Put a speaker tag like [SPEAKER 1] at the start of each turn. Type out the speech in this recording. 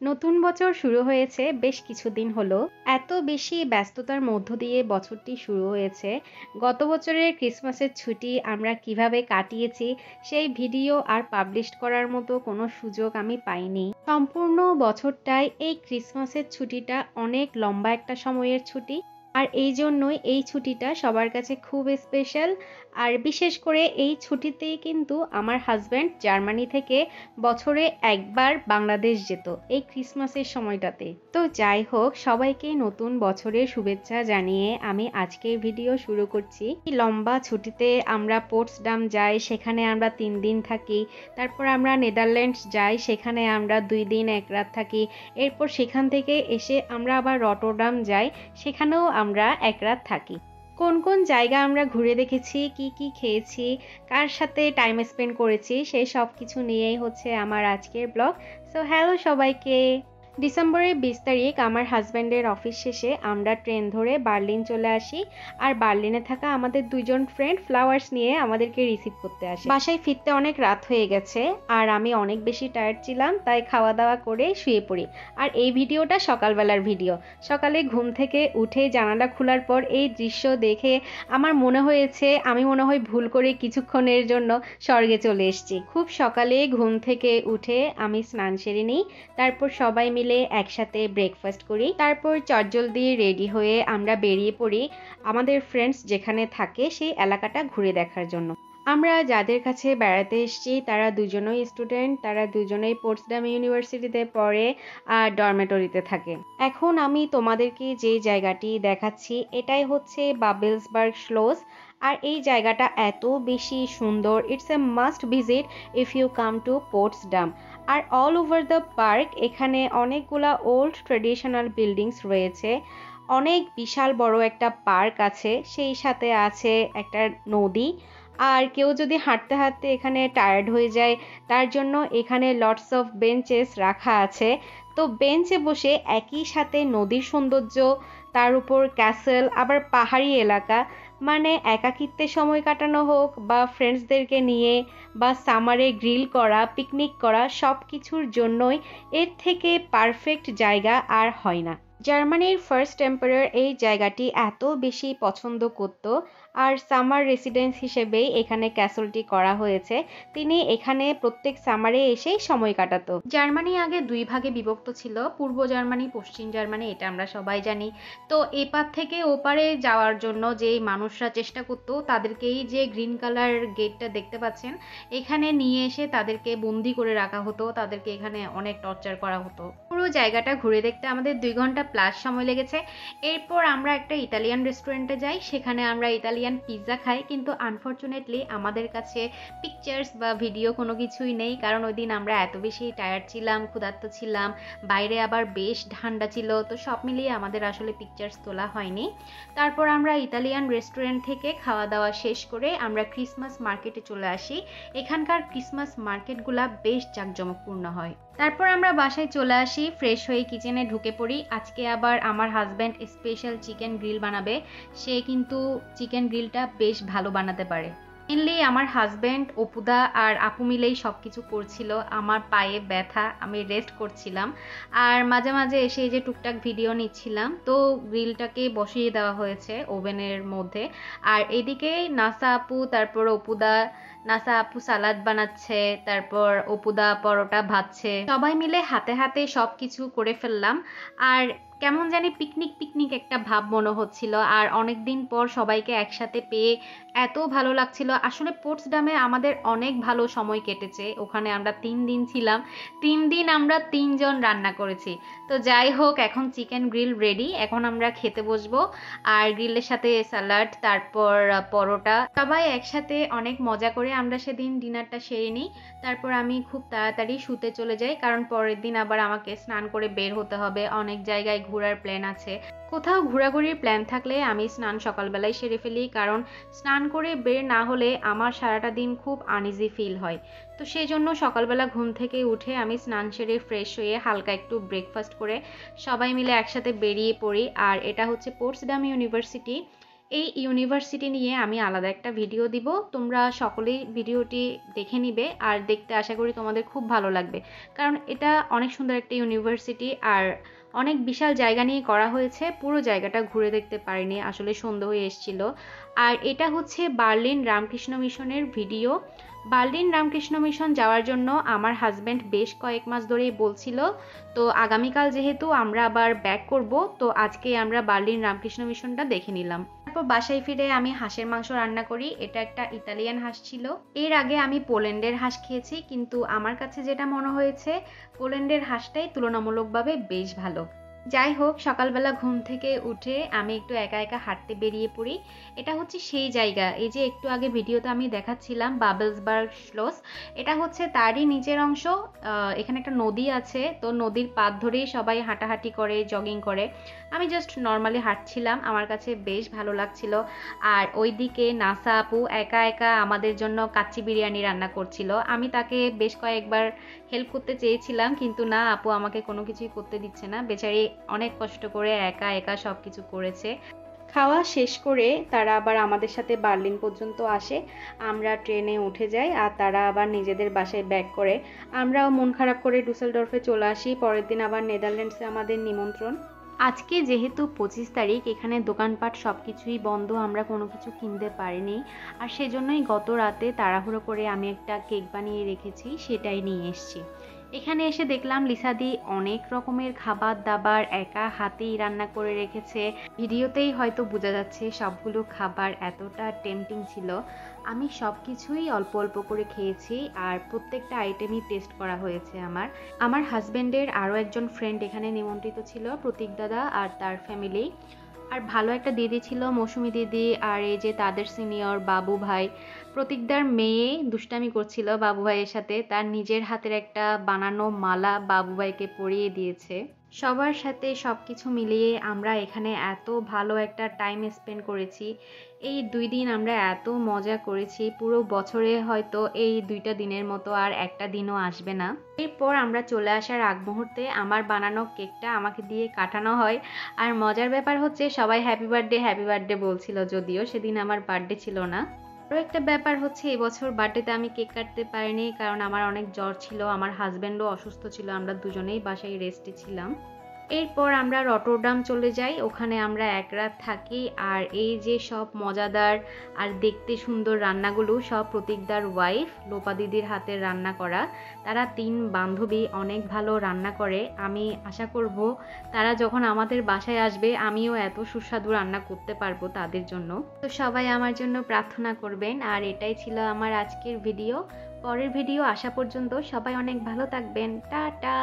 [SPEAKER 1] নতুন বছর শুরু হয়েছে বেশ কিছুদিন হলো। এত বেশি ব্যস্ততার মধ্য দিয়ে বছরটি শুরু হয়েছে। গত বছরের ক্রিসমাসের ছুটি আমরা কিভাবে কাটিয়েছি সেই ভিডিও আর পাবলিশ করার মতো কোনো সুযোগ আমি পাইনি। সম্পূর্ণ বছরটাই এই ক্রিসমাসের ছুটিটা অনেক লম্বা একটা সময়ের ছুটি। আর এই জন্যই এই ছুটিটা সবার কাছে খুব স্পেশাল। আর বিশেষ করে এই ছুটিতেই কিন্তু আমার হাজব্যান্ড জার্মানি থেকে বছরে একবার বাংলাদেশ যেত এই ক্রিসমাসের সময়টাতে। তো যাই হোক, সবাইকে নতুন বছরের শুভেচ্ছা জানিয়ে আমি আজকের ভিডিও শুরু করছি। এই লম্বা ছুটিতে আমরা পোটসডাম যাই, সেখানে আমরা 3 দিন থাকি। তারপর আমরা নেদারল্যান্ডস যাই, সেখানে আমরা 2 দিন 1 রাত থাকি। এরপর সেখান থেকে এসে আমরা আবার রটারডাম যাই, সেখানেও আমরা 1 রাত থাকি। কোন কোন জায়গা আমরা ঘুরে দেখেছি, কি কি খেয়েছি, কার সাথে টাইম স্পেন্ড করেছি, সেই সব কিছু নিয়েই হচ্ছে আমার আজকের ব্লগ। সো হ্যালো সবাইকে। ডিসেম্বরের 20 তারিখ আমার হাজব্যান্ডের অফিস শেষে আমরা ট্রেন ধরে বার্লিন চলে আসি। আর বার্লিনে থাকা আমাদের 2জন ফ্রেন্ড ফ্লাওয়ার্স নিয়ে আমাদেরকে রিসিভ করতে আসে। বাসায় ফিরতে অনেক রাত হয়ে গেছে আর আমি অনেক বেশি টায়ার্ড ছিলাম, তাই খাওয়া দাওয়া করে শুয়ে পড়ি। আর এই ভিডিওটা সকালবেলার ভিডিও। সকালে ঘুম থেকে উঠে জানালা খোলার পর এই দৃশ্য দেখে আমার মনে হয়েছে আমি মনে হয় ভুল করে কিছুক্ষণের জন্য স্বর্গে চলে এসেছি। খুব সকালে ঘুম থেকে উঠে আমি স্নান সেরে নিই, তারপর সবাই মিলে একসাথে ব্রেকফাস্ট করি। তারপর চটজলদি রেডি হয়ে আমরা বেরিয়ে পড়ি আমাদের ফ্রেন্ডস যেখানে থাকে সেই এলাকাটা ঘুরে দেখার জন্য। আমরা যাদের কাছে বেড়াতে এসেছি তারা দুজনেই স্টুডেন্ট, তারা দুজনেই পোটসডাম ইউনিভার্সিটিতে পড়ে আর ডরমেটরিতে থাকে। এখন আমি তোমাদেরকে যে জায়গাটি দেখাচ্ছি এটাই হচ্ছে বাবেলসবার্গ স্লোস। আর এই জায়গাটা এত বেশি সুন্দর, it's a must visit if you come to Potsdam. আর অল ওভার দ্য পার্ক এখানে অনেকগুলা ওল্ড ট্রেডিশনাল বিল্ডিংস রয়েছে, অনেক বিশাল বড় একটা পার্ক আছে, সেই সাথে আছে একটা নদী। আর কেউ যদি হাঁটতে হাঁটতে এখানে টায়ার্ড হয়ে যায় তার জন্য এখানে লটস অফ বেঞ্চেস রাখা আছে। তো বেঞ্চে বসে একই সাথে নদীর সৌন্দর্য, তার উপর ক্যাসেল, আবার পাহাড়ি এলাকা, মানে একাকিত্বে সময় কাটানো হোক বা ফ্রেন্ডসদেরকে নিয়ে বা সামারে গ্রিল করা, পিকনিক করা, সব কিছুর জন্যই এর থেকে পারফেক্ট জায়গা আর হয় না। জার্মানির ফার্স্ট এম্পারার এই জায়গাটি এত বেশি পছন্দ করত আর সামার রেসিডেন্স হিসেবেই এখানে ক্যাসলটি করা হয়েছে। তিনি এখানে প্রত্যেক সামারে এসেই সময় কাটাতো। জার্মানি আগে 2 ভাগে বিভক্ত ছিল, পূর্ব জার্মানি, পশ্চিম জার্মানি, এটা আমরা সবাই জানি। তো এপার থেকে ওপারে যাওয়ার জন্য যে মানুষরা চেষ্টা করতো তাদেরকেই যে গ্রিন কালার গেটটা দেখতে পাচ্ছেন এখানে নিয়ে এসে তাদেরকে বন্দি করে রাখা হতো, তাদেরকে এখানে অনেক টর্চার করা হতো। পুরো জায়গাটা ঘুরে দেখতে আমাদের 2 ঘন্টা প্লাস সময় লেগেছে। এরপর আমরা একটা ইতালিয়ান রেস্টুরেন্টে যাই, সেখানে আমরা ইতালিয়ান পিৎজা খাই, কিন্তু আনফরচুনেটলি আমাদের কাছে পিকচার্স বা ভিডিও কোনো কিছুই নেই, কারণ ওই দিন আমরা এত বেশি টায়ার্ড ছিলাম, ক্ষুধার্ত ছিলাম, বাইরে আবার বেশ ঠান্ডা ছিল, তো সব মিলিয়ে আমাদের আসলে পিকচার্স তোলা হয়নি। তারপর আমরা ইতালিয়ান রেস্টুরেন্ট থেকে খাওয়া দাওয়া শেষ করে আমরা ক্রিসমাস মার্কেটে চলে আসি। এখানকার ক্রিসমাস মার্কেটগুলা বেশ জাঁকজমকপূর্ণ হয়। তারপর আমরা বাসায় চলে আসি, ফ্রেশ হয়ে কিচেনে ঢুকে পড়ি। আজকে আবার আমার হাজব্যান্ড স্পেশাল চিকেন গ্রিল বানাবে। সে কিন্তু চিকেন গ্রিলটা বেশ ভালো বানাতে পারে। মেনলি আমার হাজব্যান্ড, অপুদা আর আপু মিলেই সব কিছু করছিল। আমার পায়ে ব্যথা, আমি রেস্ট করছিলাম আর মাঝে মাঝে এসে এই যে টুকটাক ভিডিও নিচ্ছিলাম। তো গ্রিলটাকে বসিয়ে দেওয়া হয়েছে ওভেনের মধ্যে। আর এদিকে নাসা আপু, তারপর অপুদা, নাসা আপু সালাদ বানাচ্ছে, তারপর অপুদা পরোটা ভাজছে। সবাই মিলে হাতে হাতে সব কিছু করে ফেললাম। আর কেমন জানি পিকনিক পিকনিক একটা ভাব মনে হচ্ছিল। আর অনেকদিন পর সবাইকে একসাথে পেয়ে এত ভালো লাগছিল। আসলে পোটসডামে আমাদের অনেক ভালো সময় কেটেছে, ওখানে আমরা 3 দিন ছিলাম, 3 দিন আমরা 3 জন রান্না করেছি। তো যাই হোক, এখন চিকেন গ্রিল রেডি, এখন আমরা খেতে বসবো। আর গ্রিলের সাথে স্যালাড, তারপর পরোটা, সবাই একসাথে অনেক মজা করে আমরা সেদিন ডিনারটা সেরে নিই। তারপর আমি খুব তাড়াতাড়ি শুতে চলে যাই, কারণ পরের দিন আবার আমাকে স্নান করে বের হতে হবে, অনেক জায়গায় ঘোরার প্ল্যান আছে। কোথাও ঘোরাঘুরির প্ল্যান থাকলে আমি স্নান সকালবেলায় সেরে ফেলি, কারণ স্নান করে বের না হলে আমার সারাটা দিন খুব আনইজি ফিল হয়। তো সেই জন্য সকালবেলা ঘুম থেকে উঠে আমি স্নান সেরে ফ্রেশ হয়ে হালকা একটু ব্রেকফাস্ট করে সবাই মিলে একসাথে বেরিয়ে পড়ি। আর এটা হচ্ছে পোটসডাম ইউনিভার্সিটি। এই ইউনিভার্সিটি নিয়ে আমি আলাদা একটা ভিডিও দিব, তোমরা সকলেই ভিডিওটি দেখে নিবে আর দেখতে আশা করি তোমাদের খুব ভালো লাগবে, কারণ এটা অনেক সুন্দর একটা ইউনিভার্সিটি আর অনেক বিশাল জায়গা নিয়ে করা হয়েছে। পুরো জায়গাটা ঘুরে দেখতে পারিনি, আসলে সন্ধ্যা হয়ে এসেছিল। আর এটা হচ্ছে বার্লিন রামকৃষ্ণ মিশনের ভিডিও। বার্লিন রামকৃষ্ণ মিশন যাওয়ার জন্য আমার হাজব্যান্ড বেশ কয়েক মাস ধরেই বলছিল, তো আগামীকাল যেহেতু আমরা আবার ব্যাক করব, তো আজকে আমরা বার্লিন রামকৃষ্ণ মিশনটা দেখে নিলাম। তারপর বাসায় ফিরে আমি হাঁসের মাংস রান্না করি। এটা একটা ইতালিয়ান হাঁস ছিল। এর আগে আমি পোল্যান্ডের হাঁস খেয়েছি, কিন্তু আমার কাছে যেটা মনে হয়েছে পোল্যান্ডের হাঁসটাই তুলনামূলকভাবে বেশ ভালো। যাই হোক, সকালবেলা ঘুম থেকে উঠে আমি একটু একা একা হাঁটতে বেরিয়ে পড়ি। এটা হচ্ছে সেই জায়গা, এই যে একটু আগে ভিডিওতে আমি দেখাচ্ছিলাম বাবেলসবার্গ শ্লোস, এটা হচ্ছে তারই নিচের অংশ। এখানে একটা নদী আছে, তো নদীর পাড় ধরেই সবাই হাঁটাহাঁটি করে, জগিং করে। আমি জাস্ট নর্মালি হাঁটছিলাম, আমার কাছে বেশ ভালো লাগছিল। আর ওইদিকে নাসা আপু একা একা আমাদের জন্য কাচ্চি বিরিয়ানি রান্না করছিল। আমি তাকে বেশ কয়েকবার হেল্প করতে চেয়েছিলাম, কিন্তু না, আপু আমাকে কোনো কিছুই করতে দিচ্ছে না। বেচারি অনেক কষ্ট করে একা একা সব কিছু করেছে। খাওয়া শেষ করে তারা আবার আমাদের সাথে বার্লিন পর্যন্ত আসে। আমরা ট্রেনে উঠে যাই আর তারা আবার নিজেদের বাসায় ব্যাক করে। আমরাও মন খারাপ করে ডুসেলডর্ফে চলে আসি। পরের দিন আবার নেদারল্যান্ডসে আমাদের নিমন্ত্রণ। আজকে যেহেতু 25 তারিখ, এখানে দোকানপাট সব কিছুই বন্ধ, আমরা কোনো কিছু কিনতে পারিনি। আর সেজন্যই গত রাতে তাড়াহুড়ো করে আমি একটা কেক বানিয়ে রেখেছি, সেটাই নিয়ে এসেছি। এখানে এসে দেখলাম লিসাদি অনেক রকমের খাবার দাবার একা হাতেই রান্না করে রেখেছে। ভিডিওতেই হয়তো বোঝা যাচ্ছে সবগুলো খাবার এতটা টেম্পটিং ছিল। আমি সব কিছুই অল্প অল্প করে খেয়েছি আর প্রত্যেকটা আইটেমই টেস্ট করা হয়েছে। আমার হাজবেন্ডের আরও একজন ফ্রেন্ড এখানে নিমন্ত্রিত ছিল, প্রতীক দাদা আর তার ফ্যামিলি। আর ভালো একটা দিদি ছিল, মৌসুমী দিদি, আর এই যে তাদের সিনিয়র বাবু ভাই। প্রতীকদার মেয়ে দুষ্টামি করছিল বাবু ভাইয়ের সাথে, তার নিজের হাতের একটা বানানো মালা বাবু ভাইকে পরিয়ে দিয়েছে। সবার সাথে সবকিছু মিলিয়ে আমরা এখানে এত ভালো একটা টাইম স্পেন্ড করেছি। এই 2 দিন আমরা এত মজা করেছি, পুরো বছরে হয়তো এই 2টা দিনের মতো আর একটা দিনও আসবে না। এরপর আমরা চলে আসার আগ মুহূর্তে আমার বানানো কেকটা আমাকে দিয়ে কাটানো হয়। আর মজার ব্যাপার হচ্ছে সবাই হ্যাপি বার্থডে বলছিল, যদিও সেদিন আমার বার্থডে ছিল না। আরও একটা ব্যাপার হচ্ছে এবছর বার্থডেতে আমি কেক কাটতে পারিনি, কারণ আমার অনেক জ্বর ছিল, আমার হাজব্যান্ডও অসুস্থ ছিল, আমরা দুজনেই বাসায় রেস্টে ছিলাম। এরপর আমরা রটরডাম চলে যাই, ওখানে আমরা এক রাত থাকি। আর এই যে সব মজাদার আর দেখতে সুন্দর রান্নাগুলো সব প্রতীকদার ওয়াইফ লোপা দিদির হাতের রান্না করা। তারা 3 বান্ধবী অনেক ভালো রান্না করে। আমি আশা করব তারা যখন আমাদের বাসায় আসবে আমিও এত সুস্বাদু রান্না করতে পারবো তাদের জন্য। তো সবাই আমার জন্য প্রার্থনা করবেন। আর এটাই ছিল আমার আজকের ভিডিও। পরের ভিডিও আসা পর্যন্ত সবাই অনেক ভালো থাকবেন। টাটা।